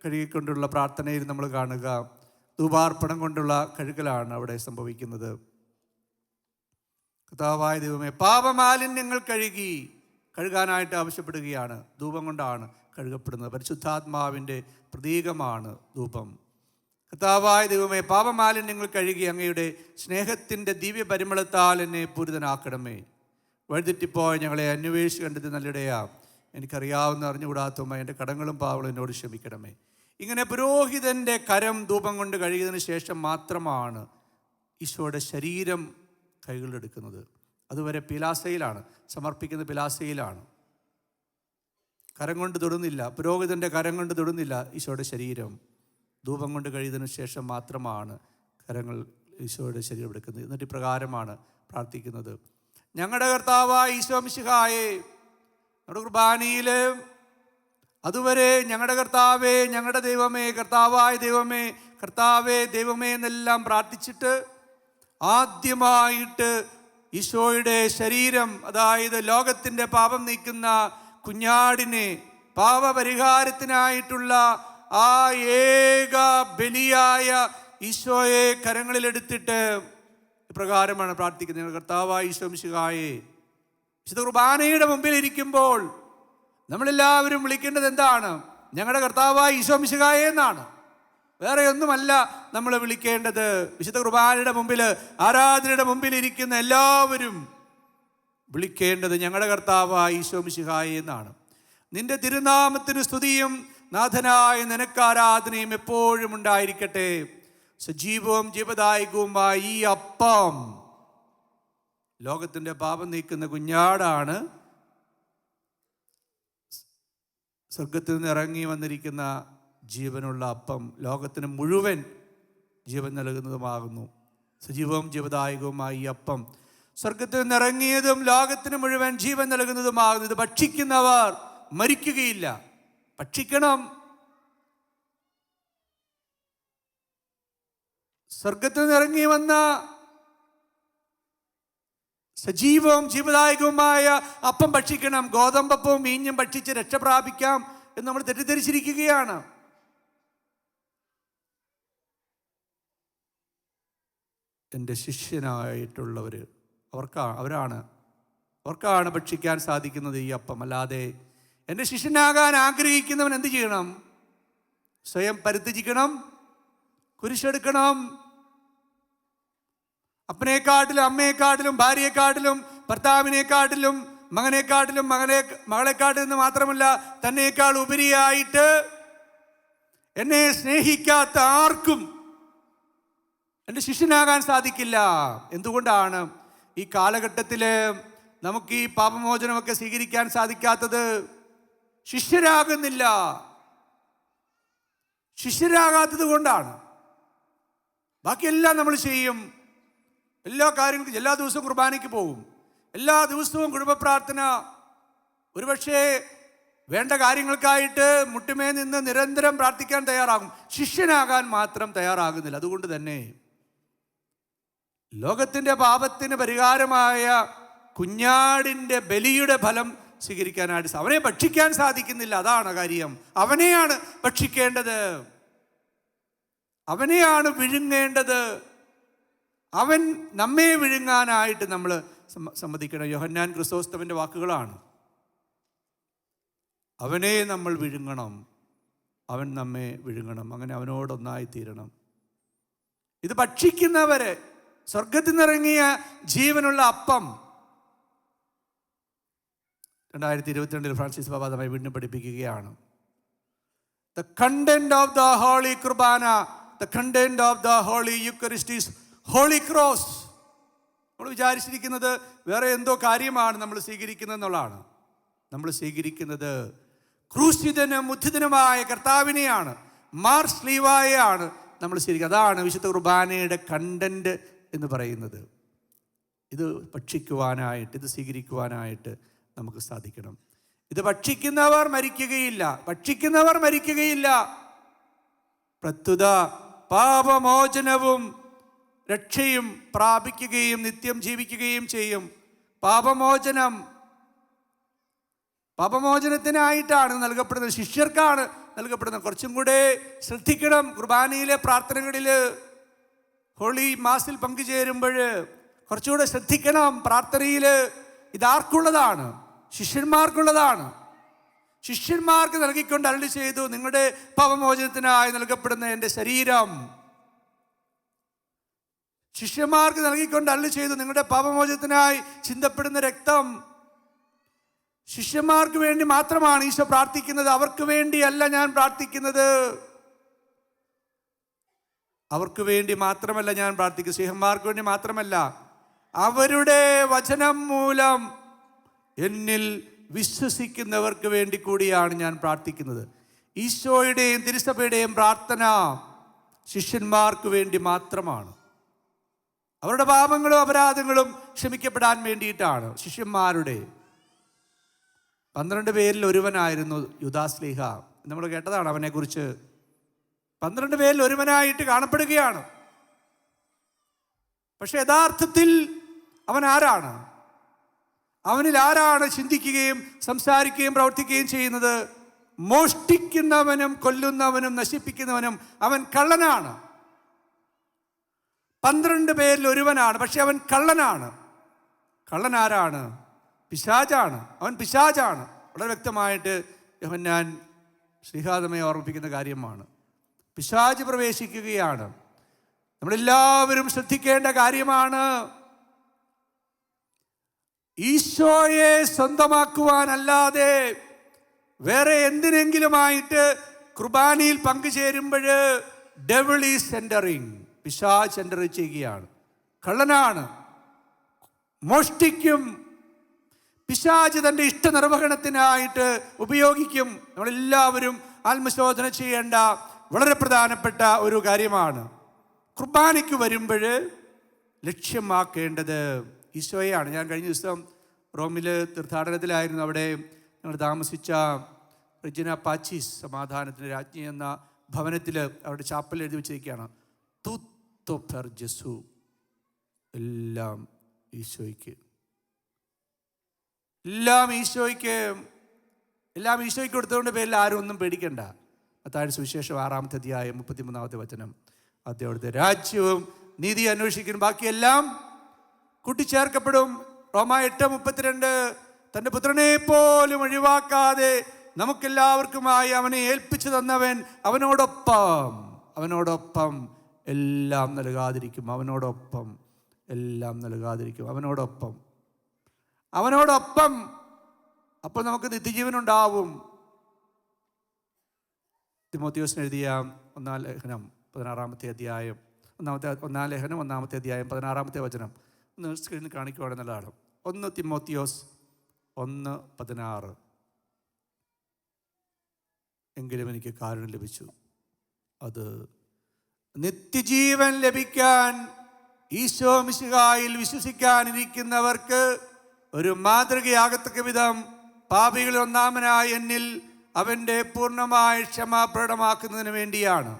കഴുകിക്കൊണ്ടുള്ള പ്രാർത്ഥനയിൽ നമ്മൾ കാണുക. ധൂപാർപ്പണം കൊണ്ടുള്ള കഴുകലാണ് അവിടെ സംഭവിക്കുന്നത്. കർത്താവായ ദൈവമേ, പാപമാലിന്യങ്ങൾ കഴുകാനായിട്ട് ആവശ്യപ്പെടുകയാണ്. ധൂപം കൊണ്ടാണ് കഴുകപ്പെടുന്നത്. പരിശുദ്ധാത്മാവിൻ്റെ പ്രതീകമാണ് ധൂപം. കർത്താവായ ദൈവമേ, പാപമാലിന്യങ്ങൾ കഴുകി അങ്ങയുടെ സ്നേഹത്തിൻ്റെ ദിവ്യ പരിമളത്താൽ എന്നെ പൂരിതനാക്കണമേ. വഴിതെറ്റിപ്പോയ ഞങ്ങളെ അന്വേഷിച്ച് കണ്ടെത്തി നല്ലിടയാ. എനിക്കറിയാവുന്ന അറിഞ്ഞുകൂടാത്തമ്മ എൻ്റെ കടങ്ങളും പാവങ്ങളും എന്നോട് ക്ഷമിക്കണമേ. ഇങ്ങനെ പുരോഹിതൻ്റെ കരം ധൂപം കൊണ്ട് കഴുകിയതിന് ശേഷം മാത്രമാണ് ഈശോയുടെ ശരീരം കൈകളിലെടുക്കുന്നത്. അതുവരെ പിലാസയിലാണ് സമർപ്പിക്കുന്നത്, പിലാസയിലാണ്. കരം കൊണ്ട് തൊടുന്നില്ല, പുരോഹിതൻ്റെ കരം കൊണ്ട് തൊടുന്നില്ല ഈശോയുടെ ശരീരം. ധൂപം കൊണ്ട് കഴിയുന്നതിന് ശേഷം മാത്രമാണ് കരങ്ങൾ ഈശോയുടെ ശരീരം എടുക്കുന്നത്. എന്നിട്ട് ഇപ്രകാരമാണ് പ്രാർത്ഥിക്കുന്നത്: ഞങ്ങളുടെ കർത്താവായ ഈശോ മിശിഹായേ, നമ്മുടെ കുർബാനയിൽ അതുവരെ ഞങ്ങളുടെ കർത്താവേ, ഞങ്ങളുടെ ദൈവമേ, കർത്താവായ ദൈവമേ, കർത്താവേ ദൈവമേ എന്നെല്ലാം പ്രാർത്ഥിച്ചിട്ട് ആദ്യമായിട്ട് ഈശോയുടെ ശരീരം, അതായത് ലോകത്തിൻ്റെ പാപം നീക്കുന്ന കുഞ്ഞാടിനെ, പാപപരിഹാരത്തിനായിട്ടുള്ള ആ ഏക ബലിയായ ഈശോയെ കരങ്ങളിലെടുത്തിട്ട് ഇപ്രകാരമാണ് പ്രാർത്ഥിക്കുന്നത്: കർത്താവായ ഈശോ മിശിഹായേ. വിശുദ്ധ കുർബാനയുടെ മുമ്പിൽ ഇരിക്കുമ്പോൾ നമ്മളെല്ലാവരും വിളിക്കേണ്ടത് എന്താണ്? ഞങ്ങളുടെ കർത്താവായ ഈശോ മിശിഹായേ എന്നാണ്. വേറെ ഒന്നുമല്ല നമ്മൾ വിളിക്കേണ്ടത്. വിശുദ്ധ കുർബാനയുടെ മുമ്പിൽ, ആരാധനയുടെ മുമ്പിൽ ഇരിക്കുന്ന എല്ലാവരും വിളിക്കേണ്ടത് ഞങ്ങളുടെ കർത്താവായ ഈശോ മിശിഹായേ എന്നാണ്. നിന്റെ തിരുനാമത്തിന് സ്തുതിയും നാഥനായ നിനക്ക് ആരാധനയും എപ്പോഴും ഉണ്ടായിരിക്കട്ടെ. സജീവവും ജീവദായകവുമായ ഈ അപ്പം ലോകത്തിൻ്റെ പാപം നീക്കുന്ന കുഞ്ഞാടാണ്. സ്വർഗത്തിൽ നിന്ന് ഇറങ്ങി വന്നിരിക്കുന്ന ജീവനുള്ള അപ്പം, ലോകത്തിന് മുഴുവൻ ജീവൻ നൽകുന്നതുമാകുന്നു. സജീവവും ജീവദായകവുമായ ഈ അപ്പം സ്വർഗത്തിൽ നിന്ന് ഇറങ്ങിയതും ലോകത്തിന് മുഴുവൻ ജീവൻ നൽകുന്നതുമാകുന്നു. ഇത് ഭക്ഷിക്കുന്നവർ മരിക്കുകയില്ല. ഭക്ഷിക്കണം. സ്വർഗത്തിൽ നിന്ന് ഇറങ്ങി വന്ന സജീവവും ജീവദായകവുമായ അപ്പം ഭക്ഷിക്കണം. ഗോതമ്പപ്പവും മീഞ്ഞും ഭക്ഷിച്ച് രക്ഷ പ്രാപിക്കാം എന്ന് നമ്മൾ തെറ്റിദ്ധരിച്ചിരിക്കുകയാണ്. എൻ്റെ ശിഷ്യനായിട്ടുള്ളവർ അവർക്കാണ് ഭക്ഷിക്കാൻ സാധിക്കുന്നത് ഈ അപ്പം. അല്ലാതെ എൻ്റെ ശിഷ്യനാകാൻ ആഗ്രഹിക്കുന്നവൻ എന്ത് ചെയ്യണം? സ്വയം പരിത്യജിക്കണം, കുരിശെടുക്കണം. അപ്പനെക്കാട്ടിലും അമ്മയെക്കാട്ടിലും ഭാര്യയെക്കാട്ടിലും ഭർത്താവിനെക്കാട്ടിലും മകനെക്കാട്ടിലും മകളെക്കാട്ടിലും എന്ന് മാത്രമല്ല, തന്നേക്കാൾ ഉപരിയായിട്ട് എന്നെ സ്നേഹിക്കാത്ത ആർക്കും എൻ്റെ ശിഷ്യനാകാൻ സാധിക്കില്ല. എന്തുകൊണ്ടാണ് ഈ കാലഘട്ടത്തിൽ നമുക്ക് ഈ പാപമോചനമൊക്കെ സ്വീകരിക്കാൻ സാധിക്കാത്തത്? ശിഷ്യരാകുന്നില്ല. ശിഷ്യരാകാത്തത് കൊണ്ടാണ്. ബാക്കിയെല്ലാം നമ്മൾ ചെയ്യും, എല്ലാ കാര്യങ്ങൾക്കും, എല്ലാ ദിവസവും കുർബാനയ്ക്ക് പോകും, എല്ലാ ദിവസവും കുടുംബ പ്രാർത്ഥന, ഒരുപക്ഷെ വേണ്ട കാര്യങ്ങൾക്കായിട്ട് മുട്ടുമേ നിന്ന് നിരന്തരം പ്രാർത്ഥിക്കാൻ തയ്യാറാകും. ശിഷ്യനാകാൻ മാത്രം തയ്യാറാകുന്നില്ല. അതുകൊണ്ട് തന്നെ ലോകത്തിൻ്റെ പാപത്തിന് പരിഹാരമായ കുഞ്ഞാടിൻ്റെ ബലിയുടെ ഫലം സ്വീകരിക്കാനായിട്ട് അവനെ ഭക്ഷിക്കാൻ സാധിക്കുന്നില്ല. അതാണ് കാര്യം. അവനെയാണ് ഭക്ഷിക്കേണ്ടത്, അവനെയാണ് വിഴുങ്ങേണ്ടത്. അവൻ നമ്മെ വിഴുങ്ങാനായിട്ട് നമ്മൾ സമ്മതിക്കണം. യോഹന്നാൻ ക്രിസ്തോസ്തവൻ്റെ വാക്കുകളാണ്. അവനെ നമ്മൾ വിഴുങ്ങണം, അവൻ നമ്മെ വിഴുങ്ങണം. അങ്ങനെ അവനോടൊന്നായി തീരണം. ഇത് ഭക്ഷിക്കുന്നവരെ, സ്വർഗത്തിൽ നിന്നിറങ്ങിയ ജീവനുള്ള അപ്പം 2022 ഫ്രാൻസിസ് ബാബ നമ്മെ വീണ്ടും പഠിപ്പിക്കുകയാണ്. The content of the Holy Kurbana, the content of the Holy Eucharist is Holy Cross. നമ്മൾ വിചാരിച്ചിരിക്കുന്നത് വേറെ എന്തോ കാര്യമാണ് നമ്മൾ സ്വീകരിക്കുന്നത് എന്നുള്ളതാണ്. നമ്മൾ സ്വീകരിക്കുന്നത് ക്രൂശിതനും ഉദ്ധിതനുമായ കർത്താവിനെയാണ്, മാർ സ്ലീവായെയാണ് നമ്മൾ സ്വീകരിക്കുന്നത്. അതാണ് വിശുദ്ധ കുർബാനയുടെ കണ്ടന്റ് എന്ന് പറയുന്നത്. ഇത് ഭക്ഷിക്കുവാനായിട്ട്, ഇത് സ്വീകരിക്കുവാനായിട്ട് നമുക്ക് സാധിക്കണം. ഇത് ഭക്ഷിക്കുന്നവർ മരിക്കുകയില്ല, ഭക്ഷിക്കുന്നവർ മരിക്കുകയില്ല. പ്രസ്തുത പാപമോചനവും രക്ഷയും പ്രാപിക്കുകയും നിത്യം ജീവിക്കുകയും ചെയ്യും. പാപമോചനത്തിനായിട്ടാണ് നൽകപ്പെടുന്നത്, ശിഷ്യർക്കാണ് നൽകപ്പെടുന്നത്. കുറച്ചും കൂടെ ശ്രദ്ധിക്കണം. കുർബാനയിലെ പ്രാർത്ഥനകളിൽ, ഹോളി മാസിൽ പങ്കുചേരുമ്പോൾ കുറച്ചുകൂടെ ശ്രദ്ധിക്കണം. പ്രാർത്ഥനയിൽ ഇതാർക്കുള്ളതാണ്? ശിഷ്യന്മാർക്കുള്ളതാണ്. ശിഷ്യന്മാർക്ക് നൽകിക്കൊണ്ട് അരുളി ചെയ്തു, നിങ്ങളുടെ പാപമോചനത്തിനായി നൽകപ്പെടുന്ന എൻ്റെ ശരീരം. ശിഷ്യന്മാർക്ക് നൽകിക്കൊണ്ട് അരുളി ചെയ്തു, നിങ്ങളുടെ പാപമോചനത്തിനായി ചിന്തപ്പെടുന്ന രക്തം. ശിഷ്യന്മാർക്ക് വേണ്ടി മാത്രമാണ് ഈശോ പ്രാർത്ഥിക്കുന്നത്, അവർക്ക് വേണ്ടിയല്ല ഞാൻ പ്രാർത്ഥിക്കുന്നത്. അവർക്ക് വേണ്ടി മാത്രമല്ല ഞാൻ പ്രാർത്ഥിക്കുന്നത്, സ്നേഹന്മാർക്ക് വേണ്ടി മാത്രമല്ല, അവരുടെ വചനം മൂലം എന്നിൽ വിശ്വസിക്കുന്നവർക്ക് വേണ്ടി കൂടിയാണ് ഞാൻ പ്രാർത്ഥിക്കുന്നത്. ഈശോയുടെയും തിരുസഭയുടെയും പ്രാർത്ഥന ശിഷ്യന്മാർക്ക് വേണ്ടി മാത്രമാണ്. അവരുടെ പാപങ്ങളും അപരാധങ്ങളും ക്ഷമിക്കപ്പെടാൻ വേണ്ടിയിട്ടാണ്. ശിഷ്യന്മാരുടെ 12 പേരിൽ ഒരുവനായിരുന്നു യൂദാസ്ലീഹ. നമ്മൾ കേട്ടതാണ് അവനെക്കുറിച്ച്. 12 പേരിൽ ഒരുവനായിട്ട് കാണപ്പെടുകയാണ്. പക്ഷെ യഥാർത്ഥത്തിൽ അവൻ ആരാണ്? അവനിൽ ആരാണ് ചിന്തിക്കുകയും സംസാരിക്കുകയും പ്രവർത്തിക്കുകയും ചെയ്യുന്നത്? മോഷ്ടിക്കുന്നവനും കൊല്ലുന്നവനും നശിപ്പിക്കുന്നവനും അവൻ കള്ളനാണ്. 12 പേരിൽ ഒരുവനാണ്, പക്ഷെ അവൻ കള്ളനാണ്. കള്ളൻ ആരാണ്? പിശാചാണ്. അവൻ പിശാചാണ്. വളരെ വ്യക്തമായിട്ട് യോഹന്നാൻ ശ്രീഹാദമയെ ഓർമ്മിപ്പിക്കുന്ന കാര്യമാണ്. പിശാച് പ്രവേശിക്കുകയാണ്. നമ്മളെല്ലാവരും ശ്രദ്ധിക്കേണ്ട കാര്യമാണ്. ഈശോയെ സ്വന്തമാക്കുവാനല്ലാതെ വേറെ എന്തിനെങ്കിലുമായിട്ട് കുർബാനയിൽ പങ്കുചേരുമ്പോൾ ഡെവിൾ ഈസ് എൻ്ററിങ്, പിശാച് എൻ്റർ ചെയ്യുകയാണ്. കള്ളനാണ്, മോഷ്ടിക്കും. പിശാച് തൻ്റെ ഇഷ്ടനിർവഹണത്തിനായിട്ട് ഉപയോഗിക്കും. നമ്മളെല്ലാവരും ആത്മശോധന ചെയ്യേണ്ട വളരെ പ്രധാനപ്പെട്ട ഒരു കാര്യമാണ്. കുർബാനയ്ക്ക് വരുമ്പോൾ ലക്ഷ്യമാക്കേണ്ടത് ഈശോയെയാണ്. ഞാൻ കഴിഞ്ഞ ദിവസം റോമിൽ തീർത്ഥാടനത്തിലായിരുന്നു. അവിടെ ഞങ്ങൾ താമസിച്ച റെജിന പാച്ചീസ്, സമാധാനത്തിൻ്റെ രാജ്ഞി എന്ന ഭവനത്തിൽ അവരുടെ ചാപ്പൽ എഴുതി വെച്ചിരിക്കുകയാണ്, തുത്തോ പെർ ജസു, എല്ലാം ഈശോയ്ക്ക്, എല്ലാം ഈശോയ്ക്ക്, എല്ലാം ഈശോയ്ക്ക് കൊടുത്തതുകൊണ്ട് പേരിൽ ആരും ഒന്നും പേടിക്കണ്ട. മത്തായിയുടെ സുവിശേഷം 6-ാമത്തെ അധ്യായം 33-ാമത്തെ വചനം. അവിടുത്തെ രാജ്യവും നീതി അന്വേഷിക്കും, ബാക്കിയെല്ലാം കൂട്ടിച്ചേർക്കപ്പെടും. റോമ 8:32, തൻ്റെ പുത്രനെ പോലും ഒഴിവാക്കാതെ നമുക്കെല്ലാവർക്കുമായി അവനെ ഏൽപ്പിച്ചു തന്നവൻ അവനോടൊപ്പം എല്ലാം നൽകാതിരിക്കും. അവനോടൊപ്പം അപ്പോൾ നമുക്ക് നിത്യജീവനുണ്ടാവും. തിമോത്തിയോസിന് എഴുതിയ 1 ലേഖനം 16 അധ്യായം 16 ഒന്ന് സ്ക്രീനിൽ കാണിക്കുവാണെന്നുള്ളതാണ്. 1 തിമോത്തിയോസ് 1:16. എങ്കിലും എനിക്ക് കാരണം ലഭിച്ചു, അത് നിത്യജീവൻ ലഭിക്കാൻ ഈശോ മിശിഹായിൽ വിശ്വസിക്കാനിരിക്കുന്നവർക്ക് ഒരു മാതൃകയാകത്തക്ക വിധം പാപികളിൽ ഒന്നാമനായ എന്നിൽ അവൻ്റെ പൂർണ്ണമായ ക്ഷമ പ്രകടമാക്കുന്നതിന് വേണ്ടിയാണ്.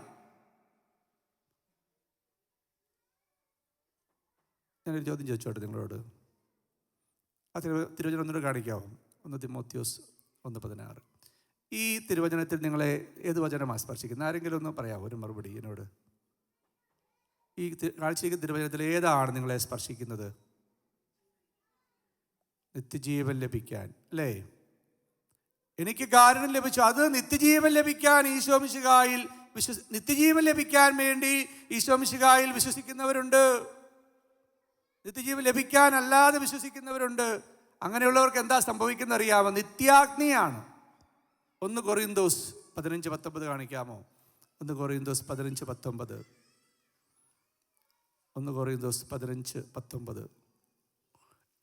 ഞാനൊരു ചോദ്യം ചോദിച്ചോട്ടെ നിങ്ങളോട്. ആ തിരുവചനം ഒന്നുകൂടെ കാണിക്കാമോ? 1 തിമോത്തിയോസ് 1:16. ഈ തിരുവചനത്തിൽ നിങ്ങളെ ഏത് വചനമാണ് സ്പർശിക്കുന്നത്? ആരെങ്കിലും ഒന്ന് പറയാമോ ഒരു മറുപടി എന്നോട്? ഈ കാഴ്ചയ്ക്ക് തിരുവചനത്തിൽ ഏതാണ് നിങ്ങളെ സ്പർശിക്കുന്നത്? നിത്യജീവൻ ലഭിക്കാൻ, അല്ലേ? എനിക്ക് കാരണം ലഭിച്ചു. അത് നിത്യജീവൻ ലഭിക്കാൻ നിത്യജീവൻ ലഭിക്കാൻ വേണ്ടി ഈശോ മിശിഹായിൽ വിശ്വസിക്കുന്നവരുണ്ട്. നിത്യജീവൻ ലഭിക്കാൻ അല്ലാതെ വിശ്വസിക്കുന്നവരുണ്ട്. അങ്ങനെയുള്ളവർക്ക് എന്താ സംഭവിക്കുന്നത് അറിയാമോ? നിത്യാഗ്നിയാണ്. 1 കൊറിന്തോസ് 15:19 കാണിക്കാമോ? 1 കൊറിന്തോസ് 15:19. 1 കൊറിന്തോസ് 15:19.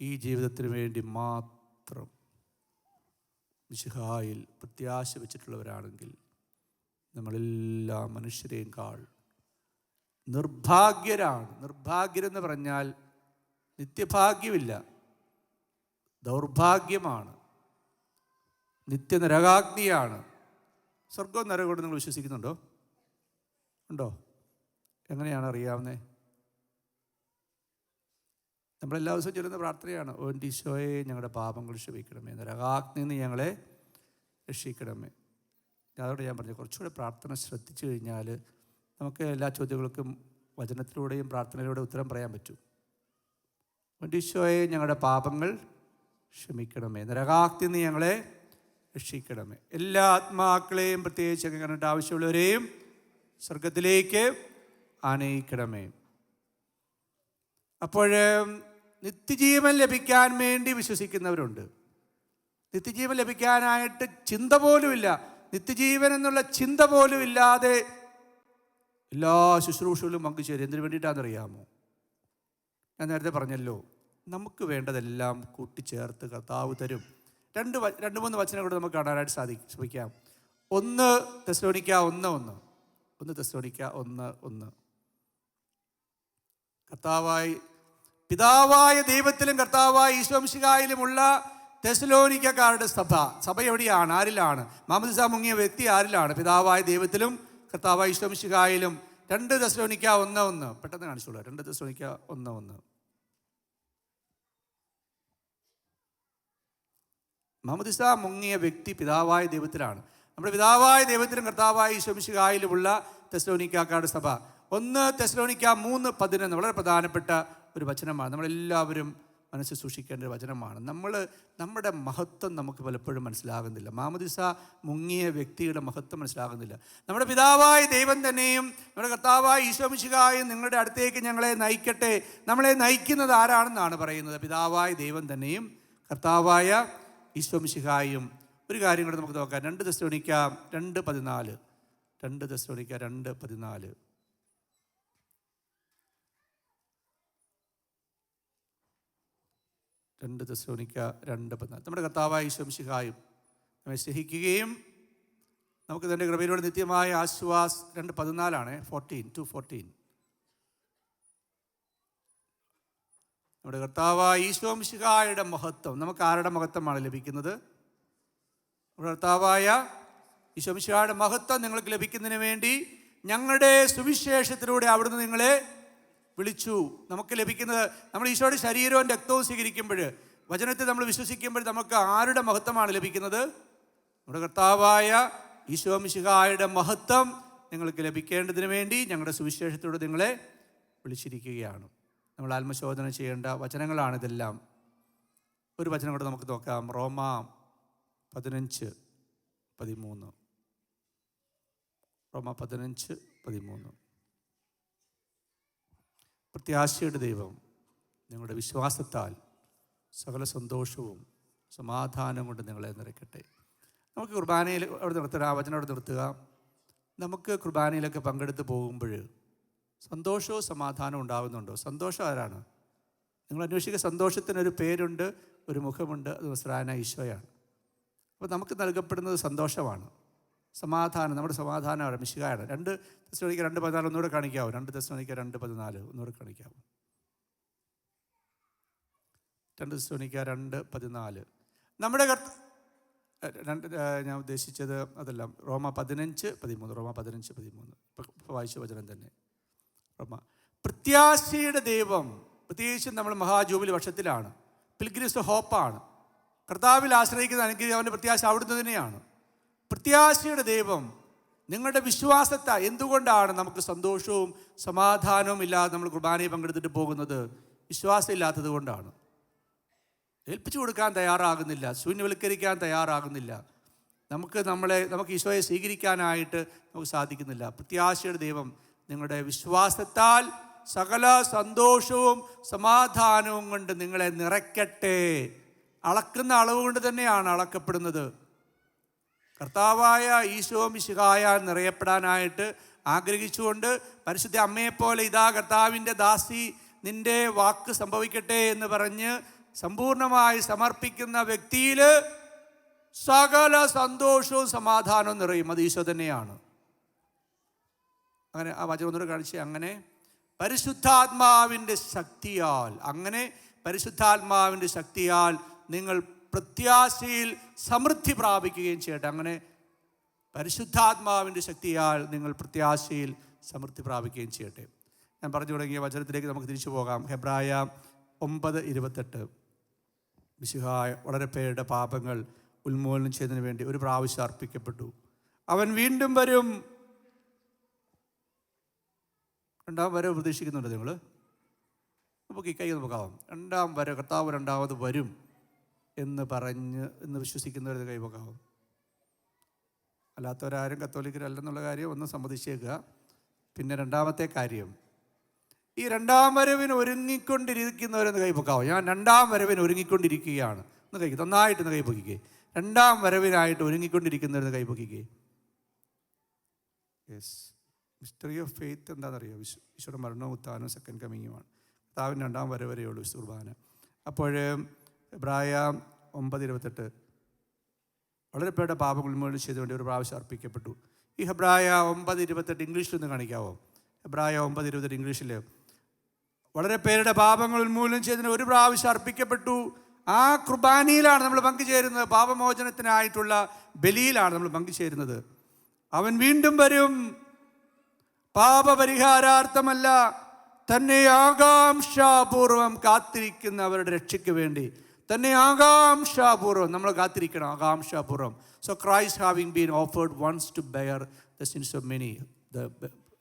ഈ ജീവിതത്തിന് വേണ്ടി മാത്രം മിശിഹായിൽ പ്രത്യാശ വെച്ചിട്ടുള്ളവരാണെങ്കിൽ നമ്മളെല്ലാ മനുഷ്യരെയും നിർഭാഗ്യരാണ്. നിർഭാഗ്യരെന്ന് പറഞ്ഞാൽ നിത്യഭാഗ്യമില്ല, ദൗർഭാഗ്യമാണ്, നിത്യനരകാഗ്നിയാണ്. സ്വർഗവും നരകവും നിങ്ങൾ വിശ്വസിക്കുന്നുണ്ടോ? ഉണ്ടോ? എങ്ങനെയാണ് അറിയാവുന്നത്? നമ്മളെല്ലാ ദിവസവും ചൊല്ലുന്ന പ്രാർത്ഥനയാണ്, ഓ എൻ്റെ ഈശോയെ ഞങ്ങളുടെ പാപങ്ങൾ ക്ഷമിക്കണമേ, നരകാഗ്നിയിൽ നിന്ന് ഞങ്ങളെ രക്ഷിക്കണമേ. അതോടെ ഞാൻ പറഞ്ഞു, കുറച്ചുകൂടെ പ്രാർത്ഥന ശ്രദ്ധിച്ചു കഴിഞ്ഞാൽ നമുക്ക് എല്ലാ ചോദ്യങ്ങൾക്കും വചനത്തിലൂടെയും പ്രാർത്ഥനയിലൂടെയും ഉത്തരം പറയാൻ പറ്റും. എൻ്റെ ഈശോയെ ഞങ്ങളുടെ പാപങ്ങൾ ക്ഷമിക്കണമേ, നരകാഗ്നിയിൽ നിന്ന് ഞങ്ങളെ രക്ഷിക്കണമേ. എല്ലാ ആത്മാക്കളെയും പ്രത്യേകിച്ച് കണ്ടിട്ട് ആവശ്യമുള്ളവരെയും സ്വർഗത്തിലേക്ക് ആനയിക്കണമേ. അപ്പോൾ നിത്യജീവൻ ലഭിക്കാൻ വേണ്ടി വിശ്വസിക്കുന്നവരുണ്ട്. നിത്യജീവൻ ലഭിക്കാനായിട്ട് ചിന്ത പോലുമില്ല, നിത്യജീവൻ എന്നുള്ള ചിന്ത പോലും ഇല്ലാതെ എല്ലാ ശുശ്രൂഷകളിലും പങ്കുചേരും. എന്തിനു വേണ്ടിയിട്ടാണെന്നറിയാമോ? ഞാൻ നേരത്തെ പറഞ്ഞല്ലോ, നമുക്ക് വേണ്ടതെല്ലാം കൂട്ടിച്ചേർത്ത് കർത്താവ് തരും. 2-3 വചനം കൂടെ നമുക്ക് കാണാനായിട്ട് ശ്രമിക്കാം. 1 തെസ്സലോനിക്ക 1:1. പിതാവായ ദൈവത്തിലും കർത്താവായ ഈശോ മിശിഹായിലുമുള്ള തെസ്സലോനിക്കക്കാരുടെ സഭ എവിടെയാണ്? ആരിലാണ്? മാമോദീസ മുങ്ങിയ വ്യക്തി ആരിലാണ്? പിതാവായ ദൈവത്തിലും കർത്താവായ ഈശോ മിശിഹായിലും. 2 തെസ്സലോനിക്ക 1:1. പെട്ടെന്ന് കാണിച്ചോളൂ. 2 തെസ്സലോനിക്ക 1:1. മാമോദീസ മുങ്ങിയ വ്യക്തി പിതാവായ ദൈവത്തിലാണ്. നമ്മുടെ പിതാവായ ദൈവത്തിലും കർത്താവായ ഈശോ മിശിഹായിലുമുള്ള തെസ്സലോനിക്കക്കാരുടെ സഭ. 1 തെസ്സലോനിക്ക 3:11 വളരെ പ്രധാനപ്പെട്ട ഒരു വചനമാണ്. നമ്മളെല്ലാവരും മനസ്സിൽ സൂക്ഷിക്കേണ്ട ഒരു വചനമാണ്. നമ്മുടെ മഹത്വം നമുക്ക് പലപ്പോഴും മനസ്സിലാകുന്നില്ല. മാമോദീസ മുങ്ങിയ വ്യക്തിയുടെ മഹത്വം മനസ്സിലാകുന്നില്ല. നമ്മുടെ പിതാവായ ദൈവം തന്നെയും നമ്മുടെ കർത്താവായ ഈശോ മിശിഹായും നിങ്ങളുടെ അടുത്തേക്ക് ഞങ്ങളെ നയിക്കട്ടെ. നമ്മളെ നയിക്കുന്നത് ആരാണെന്നാണ് പറയുന്നത്? പിതാവായ ദൈവം തന്നെയും കർത്താവായ ഈശോ മിശിഹായും. ഒരു കാര്യം കൂടെ നമുക്ക് നോക്കാം. 2 തെസ്സലോനിക്ക 2:14. 2 തെസ്സലോനിക്ക 2:14. 2 തെസ്സലോനിക്ക 2:14. നമ്മുടെ കർത്താവായ ഈശോ മിശിഹായും നമ്മെ സ്നേഹിക്കുകയും നമുക്ക് തൻ്റെ കൃപയിലൂടെ നിത്യമായ ആശ്വാസ് 2:14 14. നമ്മുടെ കർത്താവായ ഈശോ മിശിഹായുടെ മഹത്വം. നമുക്ക് ആരുടെ മഹത്വമാണ് ലഭിക്കുന്നത്? നമ്മുടെ കർത്താവായ ഈശോ മിശിഹായുടെ മഹത്വം നിങ്ങൾക്ക് ലഭിക്കുന്നതിന് വേണ്ടി ഞങ്ങളുടെ സുവിശേഷത്തിലൂടെ അവിടുന്ന് നിങ്ങളെ വിളിച്ചു. നമുക്ക് ലഭിക്കുന്നത് നമ്മൾ ഈശോയുടെ ശരീരവും രക്തവും സ്വീകരിക്കുമ്പോൾ, വചനത്തിൽ നമ്മൾ വിശ്വസിക്കുമ്പോൾ നമുക്ക് ആരുടെ മഹത്വമാണ് ലഭിക്കുന്നത്? നമ്മുടെ കർത്താവായ ഈശോ മിശിഹായുടെ മഹത്വം നിങ്ങൾക്ക് ലഭിക്കേണ്ടതിന് വേണ്ടി ഞങ്ങളുടെ സുവിശേഷത്തിലൂടെ നിങ്ങളെ വിളിച്ചിരിക്കുകയാണ്. നമ്മൾ ആത്മശോധന ചെയ്യേണ്ട വചനങ്ങളാണിതെല്ലാം. ഒരു വചനം കൂടെ നമുക്ക് നോക്കാം. റോമ 15. 13. റോമ 15:13. പ്രത്യാശയുടെ ദൈവം നിങ്ങളുടെ വിശ്വാസത്താൽ സകല സന്തോഷവും സമാധാനം കൊണ്ട് നിങ്ങളെ നിറയ്ക്കട്ടെ. നമുക്ക് കുർബാനയിൽ അവിടെ നിർത്തുക, ആ വചനം അവിടെ നിർത്തുക. നമുക്ക് കുർബാനയിലൊക്കെ പങ്കെടുത്ത് പോകുമ്പോൾ സന്തോഷവും സമാധാനവും ഉണ്ടാകുന്നുണ്ടോ? സന്തോഷം ആരാണ്? നിങ്ങൾ അന്വേഷിക്കുക. സന്തോഷത്തിനൊരു പേരുണ്ട്, ഒരു മുഖമുണ്ട്. അത് നസ്രായനായ ഈശോയാണ്. അപ്പോൾ നമുക്ക് നൽകപ്പെടുന്നത് സന്തോഷമാണ്, സമാധാനം. നമ്മുടെ സമാധാനമാണ് മിശിഹായാണ്. 2 തെസ്സലോനിക്കർ 2:14 ഒന്നുകൂടെ കാണിക്കാവോ? 2 തെസ്സലോനിക്കർ 2:14 ഒന്നുകൂടെ കാണിക്കാവോ? 2 തെസ്സലോനിക്കർ 2:14. നമ്മുടെ ഞാൻ ഉദ്ദേശിച്ചത് അതല്ല, റോമ 15:13. റോമ 15:13 ഇപ്പോൾ വായിച്ച വചനം തന്നെ. റോമ പ്രത്യാശയുടെ ദൈവം, പ്രത്യേകിച്ചും നമ്മൾ മഹാജൂബിലി വർഷത്തിലാണ്. പിൽഗ്രിംസ് ഹോപ്പാണ്. കർത്താവിൽ ആശ്രയിക്കുന്ന അനുഗ്രഹം അവൻ്റെ പ്രത്യാശ അവിടുന്ന് തന്നെയാണ്. പ്രത്യാശയുടെ ദൈവം നിങ്ങളുടെ വിശ്വാസത്തെ, എന്തുകൊണ്ടാണ് നമുക്ക് സന്തോഷവും സമാധാനവും ഇല്ലാതെ നമ്മൾ കുർബാനയിൽ പങ്കെടുത്തിട്ട് പോകുന്നത്? വിശ്വാസം ഇല്ലാത്തത് കൊണ്ടാണ്. ഏൽപ്പിച്ചു കൊടുക്കാൻ തയ്യാറാകുന്നില്ല, ശൂന്യവൽക്കരിക്കാൻ തയ്യാറാകുന്നില്ല. നമുക്ക് ഈശോയെ സ്വീകരിക്കാനായിട്ട് നമുക്ക് സാധിക്കുന്നില്ല. പ്രത്യാശയുടെ ദൈവം നിങ്ങളുടെ വിശ്വാസത്താൽ സകല സന്തോഷവും സമാധാനവും കൊണ്ട് നിങ്ങളെ നിറയ്ക്കട്ടെ. അളക്കുന്ന അളവ് കൊണ്ട് തന്നെയാണ് അളക്കപ്പെടുന്നത്. കർത്താവായ ഈശോ മിശിഹായാൽ നിറയപ്പെടാനായിട്ട് ആഗ്രഹിച്ചുകൊണ്ട് പരിശുദ്ധ അമ്മയെപ്പോലെ ഇതാ കർത്താവിൻ്റെ ദാസി, നിൻ്റെ വാക്ക് സംഭവിക്കട്ടെ എന്ന് പറഞ്ഞ് സമ്പൂർണമായി സമർപ്പിക്കുന്ന വ്യക്തിയിൽ സകല സന്തോഷവും സമാധാനവും നിറയും. അത് ഈശോ തന്നെയാണ്. അങ്ങനെ ആ വചനം ഒന്നുകൂടെ കാണിച്ച്, അങ്ങനെ പരിശുദ്ധാത്മാവിൻ്റെ ശക്തിയാൽ നിങ്ങൾ പ്രത്യാശയിൽ സമൃദ്ധി പ്രാപിക്കുകയും ചെയ്യട്ടെ. അങ്ങനെ പരിശുദ്ധാത്മാവിൻ്റെ ശക്തിയാൽ നിങ്ങൾ പ്രത്യാശയിൽ സമൃദ്ധി പ്രാപിക്കുകയും ചെയ്യട്ടെ. ഞാൻ പറഞ്ഞു തുടങ്ങിയ വചനത്തിലേക്ക് നമുക്ക് തിരിച്ചു പോകാം. ഹെബ്രായ 9:28. മിശിഹായ വളരെ പേരുടെ പാപങ്ങൾ ഉന്മൂലനം ചെയ്തതിന് വേണ്ടി ഒരു പ്രാവശ്യം അർപ്പിക്കപ്പെട്ടു. അവൻ വീണ്ടും വരും. 2ാം വരവ് പ്രതീക്ഷിക്കുന്നുണ്ട് നിങ്ങൾ? നമുക്ക് ഈ കൈ നോക്കാവും. 2ാം വരവ്, കർത്താവ് 2ാമത് വരും എന്ന് വിശ്വസിക്കുന്നവരുടെ കൈ നോക്കാവും. അല്ലാത്തവരാരും കത്തോലിക്കരല്ലെന്നുള്ള കാര്യം ഒന്ന് സമ്മതിച്ചേക്കുക. പിന്നെ 2ാമത്തെ കാര്യം, ഈ 2ാം വരവിന് ഒരുങ്ങിക്കൊണ്ടിരിക്കുന്നവരെന്ന് കൈ പൊക്കാവും. ഞാൻ 2ാം വരവിന് ഒരുങ്ങിക്കൊണ്ടിരിക്കുകയാണ് എന്ന് കൈ നന്നായിട്ടൊന്ന് കൈ പൊക്കിക്കേ. 2ാം വരവിനായിട്ട് ഒരുങ്ങിക്കൊണ്ടിരിക്കുന്നവരെന്ന് കൈ പൊക്കിക്കേ. യെസ്. മിസ്റ്ററി ഓഫ് ഫെയ്ത്ത് എന്താണെന്നറിയോ? ഈശോയുടെ മരണവും ഉത്ഥാനവും സെക്കൻഡ് കമ്മിങ്ങുമാണ്. കർത്താവിന് 2ാം വരവ് വരെയുള്ളൂ വിശുദ്ധ കുർബാന. അപ്പോൾ ഹെബ്രായ 9:28 വളരെ പേരുടെ പാപങ്ങൾ ഉന്മൂലനം ചെയ്തുകൊണ്ട് ഒരു പ്രാവശ്യം അർപ്പിക്കപ്പെട്ടു. ഈ ഹെബ്രായ 9:28 ഇംഗ്ലീഷിലൊന്ന് കാണിക്കാവോ? ഹെബ്രായ 9:28 ഇംഗ്ലീഷിൽ വളരെ പേരുടെ പാപങ്ങൾ ഉന്മൂലനം ചെയ്തതിന് ഒരു പ്രാവശ്യം അർപ്പിക്കപ്പെട്ടു. ആ കുർബാനയിലാണ് നമ്മൾ പങ്കുചേരുന്നത്. പാപമോചനത്തിനായിട്ടുള്ള ബലിയിലാണ് നമ്മൾ പങ്കുചേരുന്നത്. അവൻ വീണ്ടും വരും, പാപപരിഹാരാർത്ഥമല്ല, തന്നെ ആകാംക്ഷാപൂർവം കാത്തിരിക്കുന്നവരുടെ രക്ഷയ്ക്ക് വേണ്ടി. തന്നെ ആകാംക്ഷാപൂർവം നമ്മൾ കാത്തിരിക്കണം, ആകാംക്ഷാപൂർവം. So Christ having been offered once to bear the sins of many, the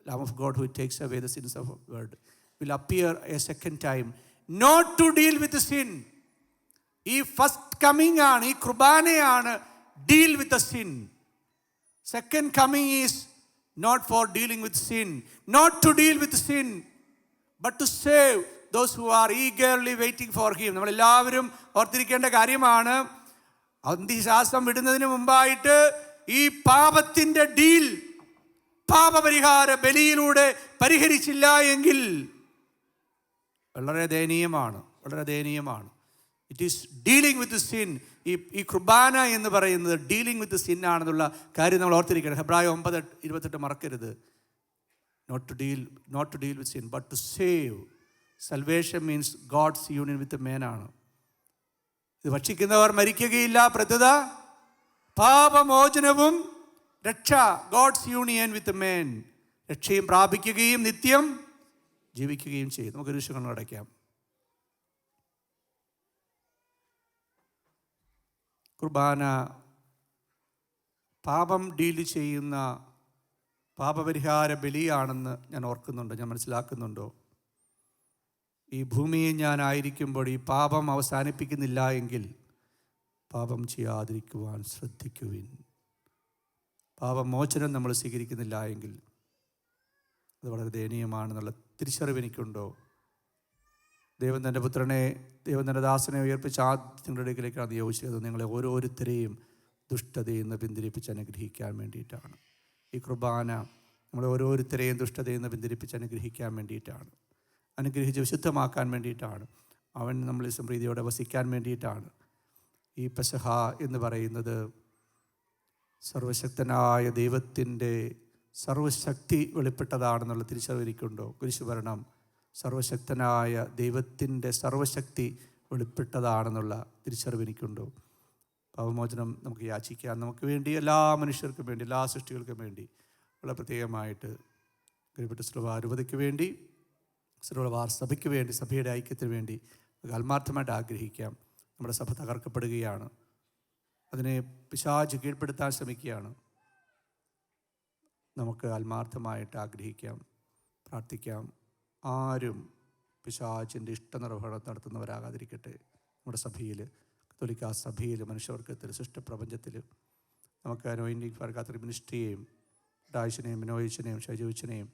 Lamb of God who takes away the sins of the world, will appear a second time, not to deal with the sin. ഈ first coming ആണ്, ഈ കുർബാനയാണ് deal with the sin. Second coming is not for dealing with sin, not to deal with sin, but to save those who are eagerly waiting for him. നമ്മളെല്ലാവരും ഓർത്തിരിക്കേണ്ട കാര്യമാണ്, അന്ത്യശ്വാസം വിടുന്നതിന് മുമ്പായിട്ട് ഈ പാപത്തിൻ്റെ ഡീൽ, പാപപരിഹാര ബലിയിലൂടെ പരിഹരിച്ചില്ല എങ്കിൽ വളരെ ദയനീയമാണ്, വളരെ ദയനീയമാണ്. It is dealing with sin. ഈ കുർബാന എന്ന് പറയുന്നത് ഡീലിംഗ് വിത്ത് സിൻ ആണെന്നുള്ള കാര്യം നമ്മൾ ഓർത്തിരിക്കണം. ഹെബ്രായ 9:28 മറക്കരുത്. Not to deal with sin but to save. Salvation means God's union with men ആണ്. ഇത് ഭക്ഷിക്കുന്നവർ മരിക്കുകയില്ല, പ്രത്യുത പാപമോചനവും രക്ഷ, ഗോഡ്സ് യൂണിയൻ വിത്ത് മേൻ, രക്ഷയും പ്രാപിക്കുകയും നിത്യം ജീവിക്കുകയും ചെയ്യും. നമുക്കൊരു വിഷയം അടയ്ക്കാം. കുർബാന പാപം ഡീല് ചെയ്യുന്ന പാപപരിഹാര ബലിയാണെന്ന് ഞാൻ ഓർക്കുന്നുണ്ടോ? ഞാൻ മനസ്സിലാക്കുന്നുണ്ടോ? ഈ ഭൂമിയിൽ ഞാനായിരിക്കുമ്പോൾ ഈ പാപം അവസാനിപ്പിക്കുന്നില്ല എങ്കിൽ പാപം ചെയ്യാതിരിക്കുവാൻ ശ്രദ്ധിക്കുവിൻ. പാപമോചനം നമ്മൾ സ്വീകരിക്കുന്നില്ല എങ്കിൽ അത് വളരെ ദയനീയമാണെന്നുള്ള തിരിച്ചറിവ് എനിക്കുണ്ടോ? ദൈവം തൻ്റെ പുത്രനെ, ദൈവം തൻ്റെ ദാസനെ ഉയർപ്പിച്ച നിങ്ങളുടെ അടുക്കിലേക്കാണ് നിയോഗിച്ചത്. നിങ്ങളെ ഓരോരുത്തരെയും ദുഷ്ടതയിൽ നിന്ന് പിന്തിരിപ്പിച്ച് അനുഗ്രഹിക്കാൻ വേണ്ടിയിട്ടാണ്. ഈ കുർബാന നമ്മളെ ഓരോരുത്തരെയും ദുഷ്ടതയിൽ നിന്ന് പിന്തിരിപ്പിച്ച് അനുഗ്രഹിക്കാൻ വേണ്ടിയിട്ടാണ്, അനുഗ്രഹിച്ച് വിശുദ്ധമാക്കാൻ വേണ്ടിയിട്ടാണ്, അവൻ നമ്മളിൽ സംപ്രീതിയോടെ വസിക്കാൻ വേണ്ടിയിട്ടാണ്. ഈ പെസഹ എന്ന് പറയുന്നത് സർവശക്തനായ ദൈവത്തിൻ്റെ സർവശക്തി വെളിപ്പെട്ടതാണെന്നുള്ള തിരിച്ചറിവ് എനിക്കുണ്ടോ? കുരിശുമരണം സർവശക്തനായ ദൈവത്തിൻ്റെ സർവശക്തി വെളിപ്പെട്ടതാണെന്നുള്ള തിരിച്ചറിവ് എനിക്കുണ്ടോ? പാപമോചനം നമുക്ക് യാചിക്കാം. നമുക്ക് വേണ്ടി, എല്ലാ മനുഷ്യർക്കും വേണ്ടി, എല്ലാ സൃഷ്ടികൾക്കും വേണ്ടി, വളരെ പ്രത്യേകമായിട്ട് കരിപ്പെട്ട ശ്രീവാർ രൂപതയ്ക്ക് വേണ്ടി, ശ്രീവാർ സഭയ്ക്ക് വേണ്ടി, സഭയുടെ ഐക്യത്തിന് വേണ്ടി നമുക്ക് ആത്മാർത്ഥമായിട്ട് ആഗ്രഹിക്കാം. നമ്മുടെ സഭ തകർക്കപ്പെടുകയാണ്, അതിനെ പിശാച് കീഴ്പ്പെടുത്താൻ ശ്രമിക്കുകയാണ്. നമുക്ക് ആത്മാർത്ഥമായിട്ട് ആഗ്രഹിക്കാം, പ്രാർത്ഥിക്കാം. ആരും പിശാചിൻ്റെ ഇഷ്ടനിർവഹണം നടത്തുന്നവരാകാതിരിക്കട്ടെ. നമ്മുടെ സഭയിൽ, കത്തോലിക്കാ സഭയിൽ, മനുഷ്യവർഗത്തിൽ, സൃഷ്ടപ്രപഞ്ചത്തിൽ നമുക്ക് അനോയിൻറ്റിങ് ഫോർ കാത്തലിക് മിനിസ്ട്രിയെയും, ഡായിച്ചിനെയും, മിനോയിച്ചിനെയും, ഷൈജുവിച്ചിനെയും,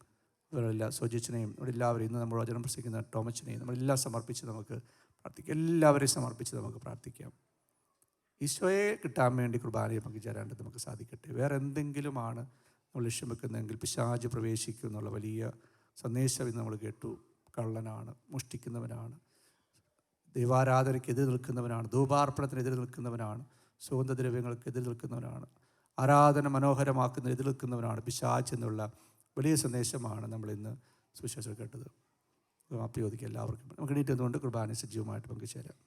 ഇവരെല്ലാം സോജിച്ചിനെയും, ഇവിടെ എല്ലാവരും, ഇന്ന് നമ്മൾ വചനം പ്രസംഗിക്കുന്ന ടോമച്ചിനെയും നമ്മളെല്ലാം സമർപ്പിച്ച് നമുക്ക് പ്രാർത്ഥിക്കാം. എല്ലാവരെയും സമർപ്പിച്ച് നമുക്ക് പ്രാർത്ഥിക്കാം. ഈശോയെ കിട്ടാൻ വേണ്ടി കുർബാനയെ പങ്കുചേരാണ്ട് നമുക്ക് സാധിക്കട്ടെ. വേറെ എന്തെങ്കിലുമാണ് നമ്മൾ ലക്ഷ്യം വെക്കുന്നതെങ്കിൽ പിശാച് പ്രവേശിക്കും എന്നുള്ള വലിയ സന്ദേശം ഇന്ന് നമ്മൾ കേട്ടു. കള്ളനാണ്, മോഷ്ടിക്കുന്നവനാണ്, ദൈവാരാധനയ്ക്കെതിരെ നിൽക്കുന്നവനാണ്, ധൂപാർപ്പണത്തിനെതിരെ നിൽക്കുന്നവനാണ്, സുഗന്ധദ്രവ്യങ്ങൾക്കെതിരെ നിൽക്കുന്നവനാണ്, ആരാധന മനോഹരമാക്കുന്നതിന് എതിരെ നിൽക്കുന്നവനാണ് പിശാച് എന്നുള്ള വലിയ സന്ദേശമാണ് നമ്മളിന്ന് സുവിശേഷം കേട്ടത്. മാപ്പ് ചോദിക്കുക എല്ലാവർക്കും. നമുക്ക് എണീറ്റുകൊണ്ട് കുർബാന സജീവമായിട്ട് പങ്കുചേരാം.